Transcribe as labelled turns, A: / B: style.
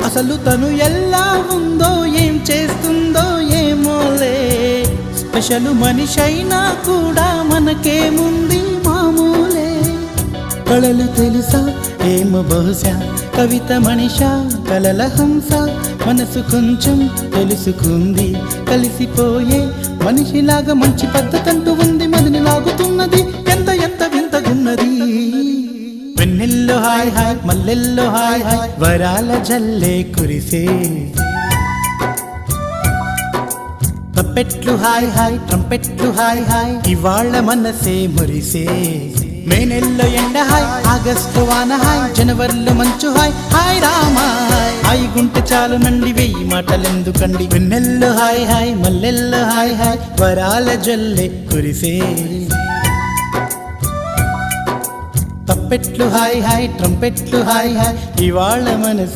A: అసలు తను ఎలా ఉందో ఏం చేస్తుందో ఏమోలే, స్పెషల్ మనిషైనా కూడా మనకేముంది మామూలే. కళలు తెలుసా ఏమో బహుశా, కవిత మనిషా కలల హంస, మనసు కొంచెం తెలుసుకుంది కలిసిపోయే మనిషిలాగా, మంచి పద్ధతంటూ ఉంది మదిని లాగుతున్నది, ఎంత ఎంత వింతగున్నది. వెన్నెల్లో హాయ్ హాయ్ మల్లెల్లో హాయ్ హాయ్, వరాల జల్లే కురిసే. తప్పెట్లు హాయ్ హాయ్ ట్రంపెట్లు హాయ్ హాయ్, ఇవాళ మనసే మురిసే. మే నెల్లో ఎండ హాయ్, ఆగస్టు వాన హాయ్, జనవరిలో మంచు హాయ్, హాయ్ రామా హాయ్ గుంటె చాలు నండి వెయ్యి మాటలెందుకండి. వెన్నెల్లో హాయ్ హాయ్ మల్లెల్లో హాయ్ హాయ్, వరాల జల్లే కురిసే. తప్పెట్లు హాయ్ హాయ్ ట్రంపెట్లు హాయ్ హాయ్, ఇవాళ మనసు